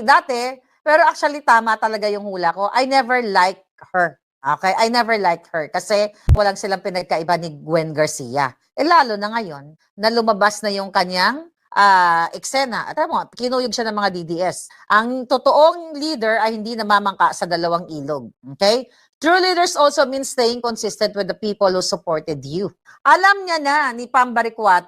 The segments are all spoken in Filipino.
Dati, pero actually tama talaga yung hula ko. I never liked her. Okay? I never liked her kasi walang silang pinagkaiba ni Gwen Garcia. Lalo na ngayon na lumabas na yung kanyang eksena. At mo, kinuyog siya ng mga DDS. Ang totoong leader ay hindi namamangka sa dalawang ilog. Okay? True leaders also means staying consistent with the people who supported you. Alam niya na ni Pambari 4,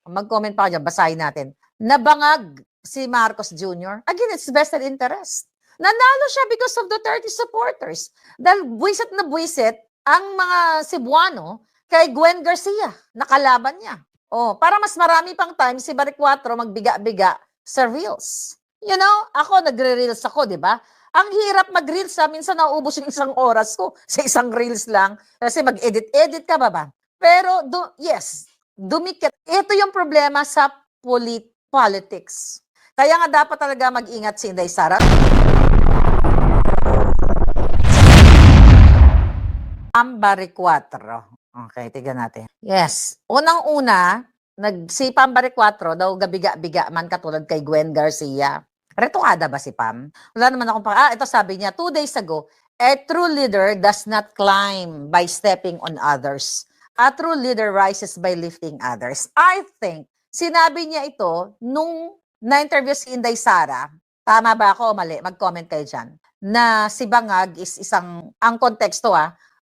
mag-comment pa ako dyan, basahin natin, nabangag si Marcos Jr. Again, it's vested interest. Nanalo siya because of the 30 supporters. Dahil buwisit na buwisit ang mga Cebuano kay Gwen Garcia, nakalaban niya. Oh, para mas marami pang time si Bari 4 magbiga-biga sa Reels. You know, ako nagre-reels ako, di ba? Ang hirap mag-reels minsan nauubos yung isang oras ko sa isang reels lang kasi mag-edit-edit ka ba? Pero yes, dumikit. Ito yung problema sa politics. Kaya nga dapat talaga mag-ingat si Inday Sara. Pambari 4. Okay, tignan natin. Yes. Unang-una, si Pambari 4 daw gabiga-biga man katulad kay Gwen Garcia. Retokada ba si Pam? Wala naman akong ito sabi niya, 2 days ago, a true leader does not climb by stepping on others. A true leader rises by lifting others. I think, sinabi niya ito nung na-interview si Inday Sara. Tama ba ako o mali? Mag-comment kayo dyan. Na si Bangag is isang, ang konteksto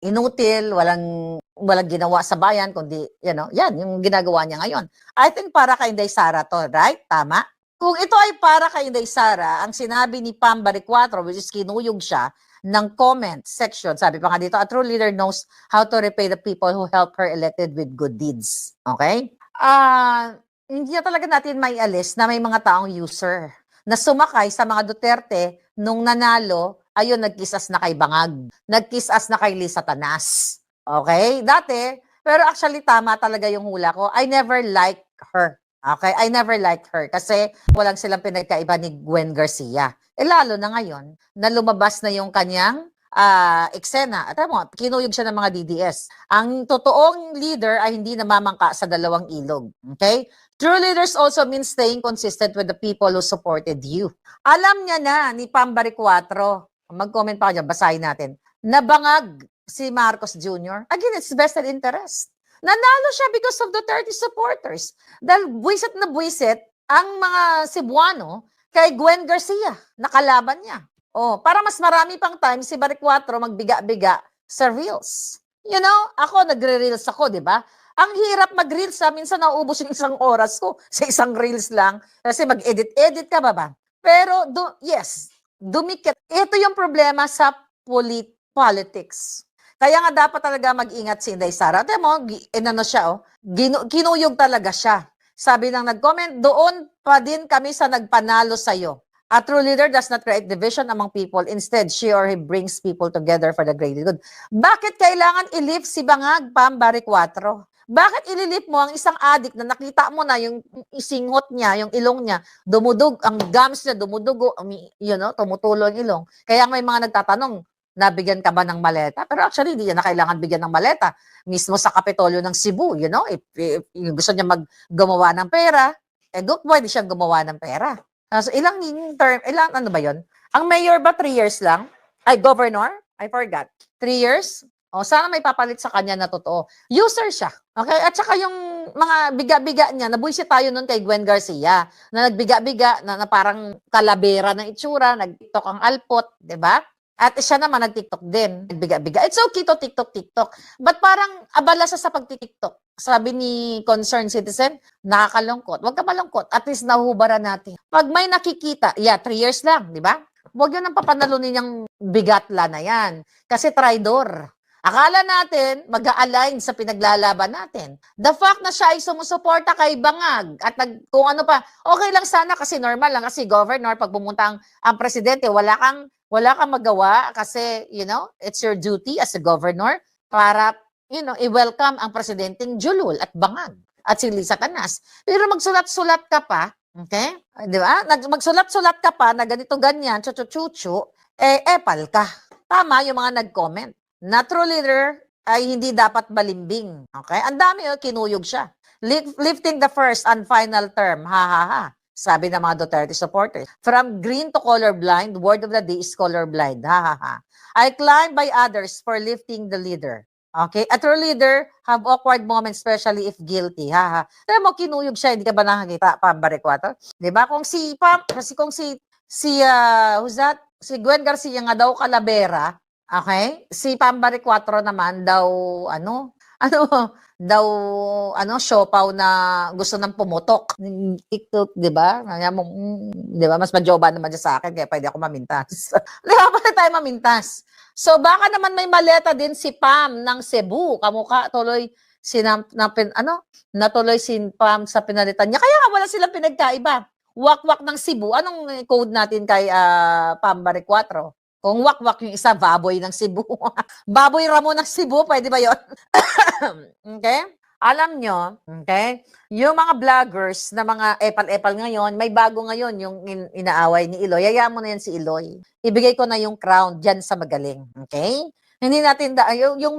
inutil, walang ginawa sa bayan, kundi, yan yung ginagawa niya ngayon. I think para kay Inday Sara to, right? Tama? Kung ito ay para kay Inday Sara, ang sinabi ni Pambari 4, which is kinuyog siya, ng comment section, sabi pa nga dito, a true leader knows how to repay the people who help her elected with good deeds. Okay? Hindi na talaga natin may alis na may mga taong user na sumakay sa mga Duterte nung nanalo, ayun, nagkisas na kay Bangag. Nagkisas na kay Lisa Tanas. Okay? Dati, pero actually tama talaga yung hula ko. I never liked her. Okay? I never liked her kasi walang silang pinagkaiba ni Gwen Garcia. Lalo na ngayon na lumabas na yung kanyang eksena. At mo, kinuyog siya ng mga DDS. Ang totoong leader ay hindi namamangka sa dalawang ilog. Okay? True leaders also means staying consistent with the people who supported you. Alam niya na ni Pambari 4, mag-comment pa ako dyan, basahin natin, nabangag si Marcos Jr. Again, it's vested interest. Nanalo siya because of the 30 supporters. Dahil buwisit na buwisit ang mga Cebuano kay Gwen Garcia, nakalaban niya. Oh, para mas marami pang time si Bari 4 magbiga-biga sa Reels. You know, ako nagre-reels ako, di ba? Ang hirap mag-reels minsan nauubos yung isang oras ko sa isang reels lang kasi mag-edit-edit ka ba? Pero yes, dumikit. Ito yung problema sa politics. Kaya nga dapat talaga mag-ingat si Inday Sara. Ate mo, siya, kinuyog talaga siya. Sabi ng nag-comment, doon pa din kami sa nagpanalo sa'yo. A true leader does not create division among people. Instead, she or he brings people together for the greater good. Bakit kailangan i-lift si Bangag, Pambari 4? Bakit ililip mo ang isang addict na nakita mo na yung isingot niya, yung ilong niya, ang gums niya dumudugo, tumutulo ang ilong. Kaya may mga nagtatanong, nabigyan ka ba ng maleta? Pero actually, hindi niya na kailangan bigyan ng maleta. Mismo sa Kapitolyo ng Cebu, if gusto niya gumawa ng pera, pwede siyang gumawa ng pera. So, ilang ano ba yun? Ang mayor ba 3 years lang? Ay, governor? I forgot. 3 years? O, sana may papalit sa kanya na totoo. User siya. Okay? At saka yung mga biga-biga niya, nabuisit tayo nun kay Gwen Garcia, na nagbiga-biga, na parang kalabera ng itsura, nag-tiktok ang alpot, di ba? At siya naman nag-tiktok din, nagbiga-biga. It's okay to tiktok. But parang abala sa pag-tiktok. Sabi ni concerned citizen, nakakalungkot. Huwag ka malungkot. At least nahubaran natin. Pag may nakikita, 3 years lang, di ba? Huwag yun ang papanalunin yung bigatla na yan. Kasi traidor. Akala natin mag-a-align sa pinaglalaban natin. The fact na siya ay sumusuporta kay Bangag at kung ano pa, okay lang sana kasi normal lang kasi governor pag pumunta ang presidente, wala kang magawa kasi, it's your duty as a governor para, i-welcome ang presidenteng Julul at Bangag at si Lisa Tanas. Pero magsulat-sulat ka pa, okay? Di ba? Magsulat-sulat ka pa na ganito ganyan, chuchu-chuchu, epal ka. Tama yung mga nag-comment. Na true leader ay hindi dapat balimbing. Okay? Ang dami, kinuyog siya. Lifting the first and final term. Ha, ha, ha. Sabi ng mga Duterte supporters. From green to colorblind, word of the day is colorblind. Ha ha ha. I climbed by others for lifting the leader. Okay? A true leader have awkward moments, especially if guilty. Ha ha. Pero mo, kinuyog siya, hindi ka ba nakakita, Pam Barrecuatro? Di ba? Kung si Pam, kasi kung who's that? Si Gwen Garcia nga daw Calavera, okay? Si Pam Barrecuatro naman daw, daw, siopaw na gusto ng pumutok. TikTok, di ba? Di ba? Mas majoba naman siya sa akin, kaya pwede ako mamintas. Di ba? Pwede tayo mamintas. So, baka naman may maleta din si Pam ng Cebu. Kamukha tuloy natuloy si Pam sa pinalitan niya. Kaya wala silang pinagkaiba. Wakwak ng Cebu. Anong code natin kay Pam Barrecuatro? Kung wakwak yung isa, baboy ng Cebu. Baboy Ramon ng Cebu, pwede ba yun? Okay? Alam nyo, okay? Yung mga vloggers na mga epal-epal ngayon, may bago ngayon yung inaaway ni Iloy. Hayaan mo na yan si Iloy. Ibigay ko na yung crown dyan sa magaling. Okay? Hindi natin yung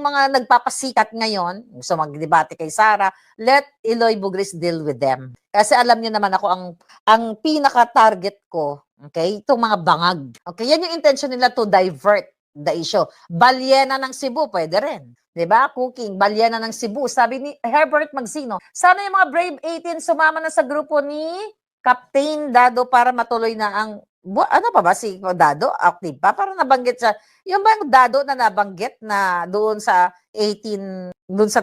mga nagpapasikat ngayon, so magdebate kay Sara, let Iloy Bugris deal with them. Kasi alam niyo naman ako ang pinaka-target ko, okay, itong mga bangag. Okay, yan yung intention nila to divert the issue. Balyena ng Cebu, pwede rin. 'Di ba? Cooking, balyena ng Cebu. Sabi ni Herbert Magsino, sana yung mga Brave 18 sumama na sa grupo ni Captain Dado para matuloy na ang ano pa ba si Dado? Active pa? Parang nabanggit siya. Yung ba yung Dado na nabanggit na doon sa 18, doon sa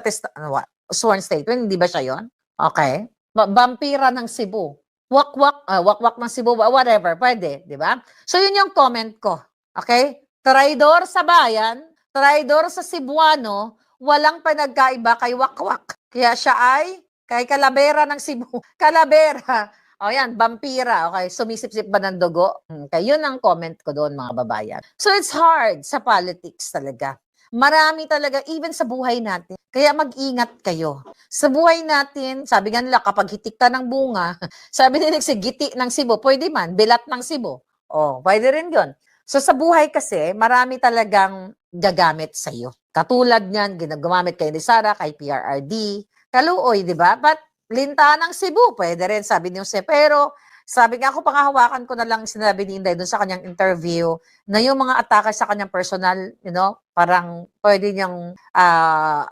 sworn statement, hindi ba siya yon? Okay. Vampira ng Cebu. Wakwak ng Cebu, whatever, pwede, di ba? So yun yung comment ko. Okay? Traidor sa bayan, traidor sa Cebuano, walang pinagkaiba kay Wakwak. Kaya siya ay kay Calavera ng Cebu. Calavera. O yan, vampira. Okay, sumisip-sip ba ng dugo? Okay, yun ang comment ko doon, mga babayan. So it's hard sa politics talaga. Marami talaga, even sa buhay natin. Kaya mag-ingat kayo. Sa buhay natin, sabi nga nila, kapag hitik ka ng bunga, sabi nila, giti ng Cebu, pwede man, bilat ng Cebu. Oh, pwede rin yun. So sa buhay kasi, marami talagang gagamit sa'yo. Katulad niyan, ginagamit kay Sara, kay PRRD, Kaluoy, di ba? But Linta ng Cebu, pwede rin, sabi ni Jose. Pero, sabi nga ako, pangahawakan ko na lang sinabi ni Inday doon sa kanyang interview na yung mga atake sa kanyang personal, parang pwede niyang,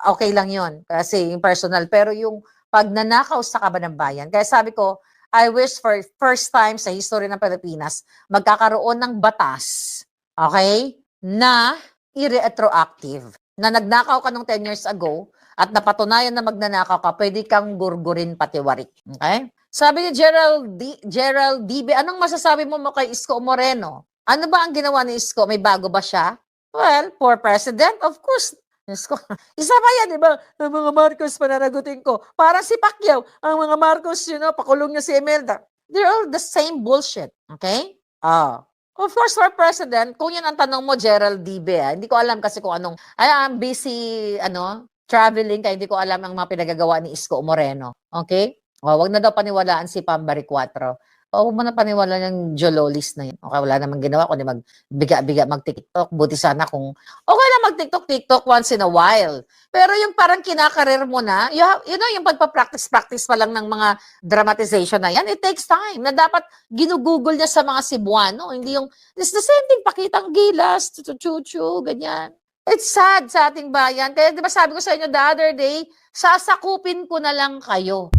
okay lang yun, kasi yung personal. Pero yung pagnanakaw sa kaban ng bayan, kaya sabi ko, I wish for first time sa history ng Pilipinas, magkakaroon ng batas, okay, na i-retroactive. Na nagnakaw ka nung 10 years ago, at napatunayan na magnanakaw ka, pwede kang gurgurin patiwarik. Okay? Sabi ni Gerald DB, anong masasabi mo kay Isko Moreno? Ano ba ang ginawa ni Isko? May bago ba siya? Well, for president, of course. Isko. Isa pa yan, di ba? Ang mga Marcos, pananagutin ko. Parang si Pacquiao, ang mga Marcos, pakulong niya si Imelda. They're all the same bullshit. Okay? Of course, for president, kung yun ang tanong mo, Gerald DB, hindi ko alam kasi kung anong, I'm busy, traveling, kaya hindi ko alam ang mga pinagagawa ni Isko Moreno. Okay? Wag na daw paniwalaan si Pam Barrecuatro. Huwag mo na paniwalaan yung Jololis na yun. Okay, wala namang ginawa kundi magbiga-biga, mag-TikTok. Buti sana kung okay lang mag-TikTok once in a while. Pero yung parang kinakarir mo na, yung pagpa-practice pa lang ng mga dramatization na yan, it takes time. Na dapat ginugugol niya sa mga Cebuano. Hindi yung, it's the same thing, pakitang gilas, chuchu, ganyan. It's sad sa ating bayan. Kaya di ba sabi ko sa inyo the other day, sasakupin ko na lang kayo.